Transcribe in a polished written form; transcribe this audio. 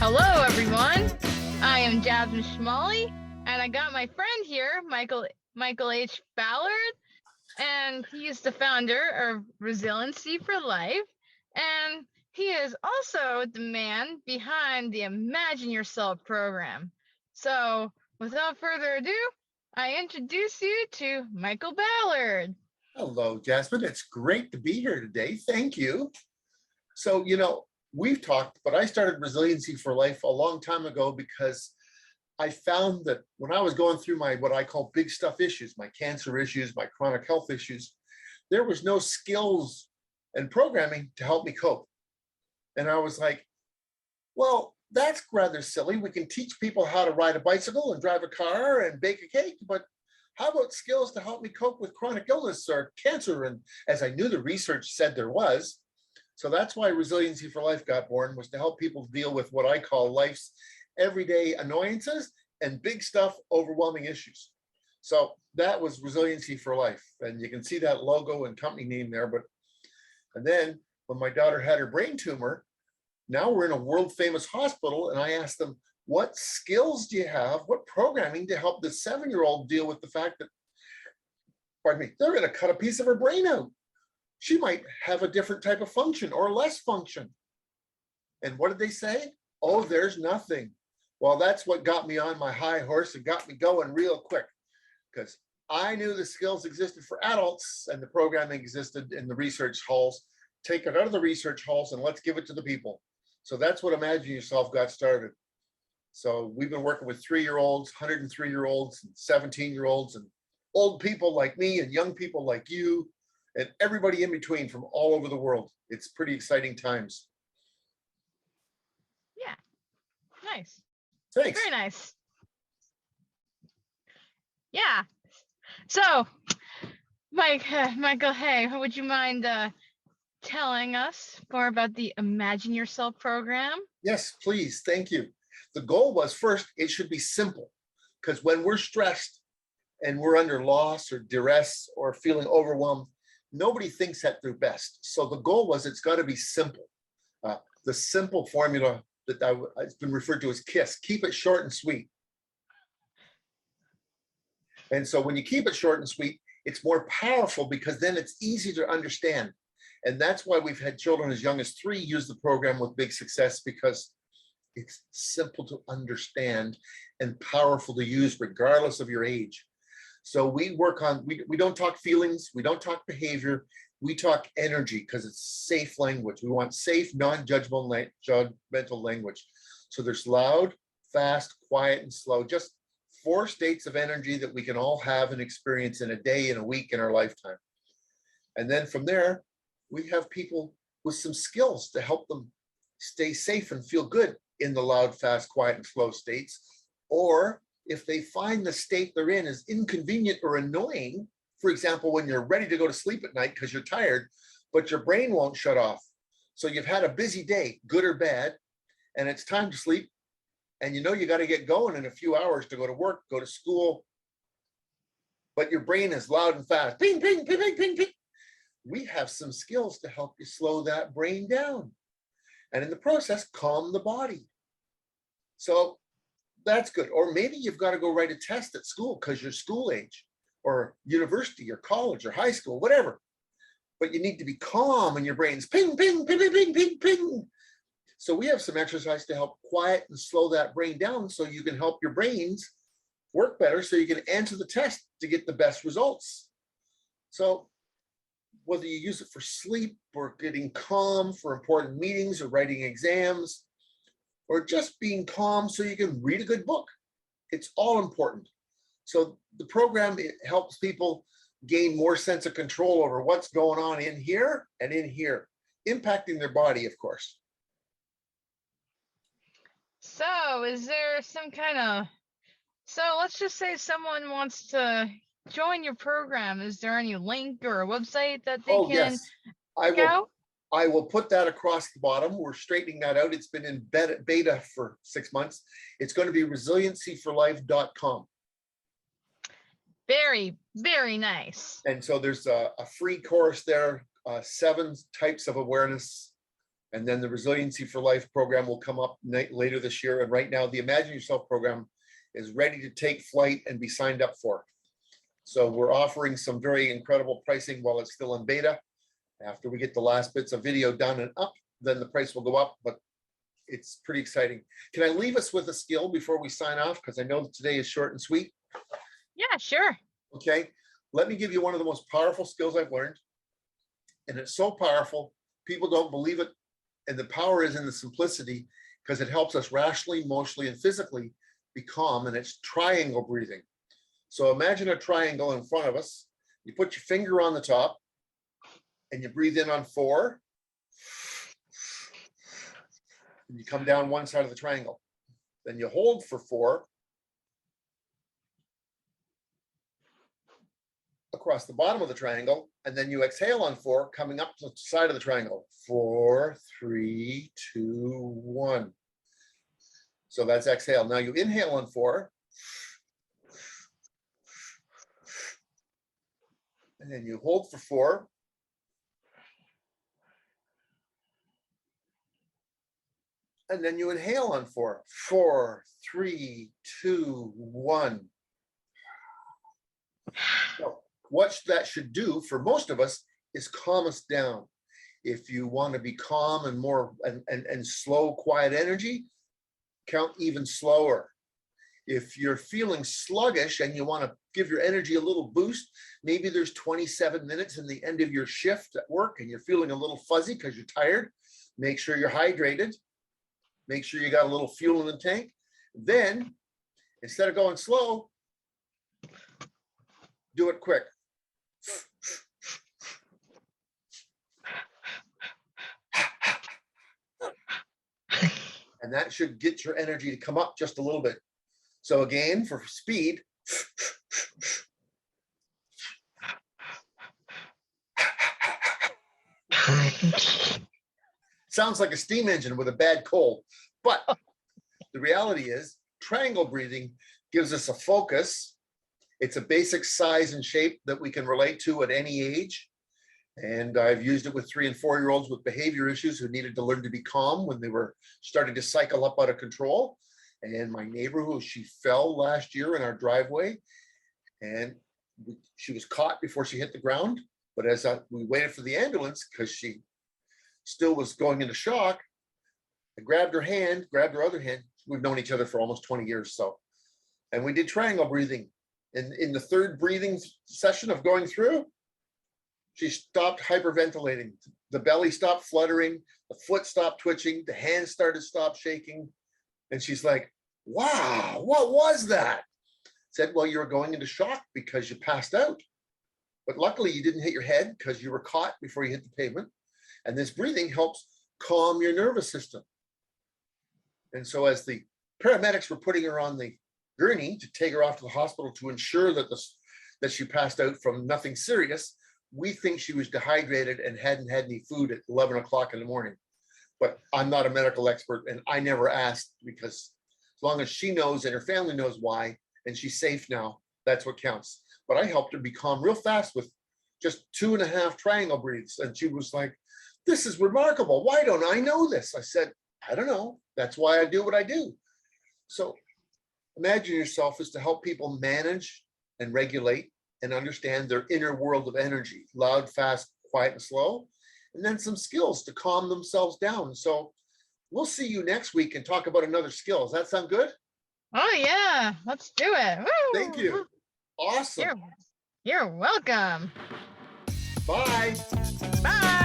Hello, everyone. I am Jasmine and I got my friend here, Michael H. Ballard, and he is the founder of Resiliency for Life, and he is also the man behind the Imagine Yourself program. So, without further ado, I introduce you to Michael Ballard. Hello, Jasmine. It's great to be here today. Thank you. So, we've talked, but I started Resiliency for Life a long time ago because I found that when I was going through my what I call big stuff issues, my cancer issues, my chronic health issues, there was no skills and programming to help me cope. And I was like, well, that's rather silly. We can teach people how to ride a bicycle and drive a car and bake a cake, but how about skills to help me cope with chronic illness or cancer? And as I knew the research said there was, so that's why Resiliency for Life got born, was to help people deal with what I call life's everyday annoyances and big stuff, overwhelming issues. So that was Resiliency for Life. And you can see that logo and company name there. And then when my daughter had her brain tumor, now we're in a world famous hospital. And I asked them, what skills do you have? What programming to help the 7-year-old deal with the fact that, pardon me, they're going to cut a piece of her brain out. She might have a different type of function or less function. And what did they say? Oh, there's nothing. Well, that's what got me on my high horse and got me going real quick, because I knew the skills existed for adults and the programming existed in the research halls. Take it out of the research halls and let's give it to the people. So that's what Imagine Yourself got started. So we've been working with 3-year-olds, 103-year-olds, and 17-year-olds, and old people like me and young people like you, and everybody in between from all over the world. It's pretty exciting times. Yeah, nice. Thanks. Very nice. Yeah. So, Michael, hey, would you mind telling us more about the Imagine Yourself program? Yes, please. Thank you. The goal was, first, it should be simple, because when we're stressed and we're under loss or duress or feeling overwhelmed, nobody thinks that they're best. So the goal was, it's got to be simple. The simple formula that it's been referred to as KISS, keep it short and sweet. And so when you keep it short and sweet, it's more powerful because then it's easy to understand. And that's why we've had children as young as 3 use the program with big success, because it's simple to understand and powerful to use regardless of your age. So we work on, we don't talk feelings, we don't talk behavior, we talk energy, because it's safe language. We want safe, non-judgmental language. So there's loud, fast, quiet, and slow, just 4 states of energy that we can all have and experience in a day, in a week, in our lifetime. And then from there, we have people with some skills to help them stay safe and feel good in the loud, fast, quiet, and slow states. Or if they find the state they're in is inconvenient or annoying, for example, when you're ready to go to sleep at night because you're tired, but your brain won't shut off. So you've had a busy day, good or bad, and it's time to sleep. And you know you got to get going in a few hours to go to work, go to school, but your brain is loud and fast. Ping, ping, ping, ping, ping, ping. We have some skills to help you slow that brain down. And in the process, calm the body. So that's good. Or maybe you've got to go write a test at school because you're school age, or university or college or high school, whatever. But you need to be calm and your brain's ping, ping, ping, ping, ping, ping, ping. So we have some exercise to help quiet and slow that brain down so you can help your brains work better so you can answer the test to get the best results. So whether you use it for sleep or getting calm for important meetings or writing exams, or just being calm so you can read a good book, it's all important. So the program, it helps people gain more sense of control over what's going on in here and in here, impacting their body, of course. So, is there some kind of, so let's just say someone wants to join your program. Is there any link or a website that they can yes, go? I will put that across the bottom. We're straightening that out. It's been in beta for 6 months. It's going to be resiliencyforlife.com. Very, very nice. And so there's a free course there, 7 types of awareness And then the Resiliency for Life program will come up later this year. And right now, the Imagine Yourself program is ready to take flight and be signed up for. So we're offering some very incredible pricing while it's still in beta. After we get the last bits of video done and up, then the price will go up, but it's pretty exciting. Can I leave us with a skill before we sign off? Because I know that today is short and sweet. Yeah, sure. Okay, let me give you one of the most powerful skills I've learned. And it's so powerful, people don't believe it. And the power is in the simplicity, because it helps us rationally, emotionally, and physically be calm, and it's triangle breathing. So imagine a triangle in front of us. You put your finger on the top, and you breathe in on 4. And you come down one side of the triangle. Then you hold for 4. Across the bottom of the triangle, and then you exhale on 4, coming up to the side of the triangle. 4, 3, 2, 1. So that's exhale. Now you inhale on 4. And then you hold for 4. And then you inhale on 4. 4, 3, 2, 1. So what that should do for most of us is calm us down. If you want to be calm and more and slow, quiet energy, count even slower. If you're feeling sluggish and you want to give your energy a little boost, maybe there's 27 minutes in the end of your shift at work and you're feeling a little fuzzy because you're tired. Make sure you're hydrated. Make sure you got a little fuel in the tank. Then, instead of going slow, do it quick. And that should get your energy to come up just a little bit. So again, for speed, sounds like a steam engine with a bad cold. But the reality is, triangle breathing gives us a focus. It's a basic size and shape that we can relate to at any age. And I've used it with 3- and 4-year-olds with behavior issues who needed to learn to be calm when they were starting to cycle up out of control. And my neighbor, she fell last year in our driveway, and she was caught before she hit the ground. But as we waited for the ambulance, because she still was going into shock, I grabbed her hand, grabbed her other hand. We've known each other for almost 20 years. And we did triangle breathing. And in the 3rd breathing session of going through, she stopped hyperventilating. The belly stopped fluttering. The foot stopped twitching. The hands started to stop shaking. And she's like, wow, what was that? I said, well, you were going into shock because you passed out. But luckily you didn't hit your head because you were caught before you hit the pavement. And this breathing helps calm your nervous system. And so as the paramedics were putting her on the gurney to take her off to the hospital to ensure that she passed out from nothing serious, we think she was dehydrated and hadn't had any food at 11 o'clock in the morning. But I'm not a medical expert, and I never asked, because as long as she knows and her family knows why, and she's safe now, that's what counts. But I helped her be calm real fast with just 2.5 triangle breaths. And she was like, this is remarkable. Why don't I know this? I said, I don't know. That's why I do what I do. So Imagine Yourself is to help people manage and regulate and understand their inner world of energy, loud, fast, quiet, and slow, and then some skills to calm themselves down. So we'll see you next week and talk about another skill. Does that sound good? Oh yeah, let's do it. Woo! Thank you. Awesome. You're welcome. Bye. Bye.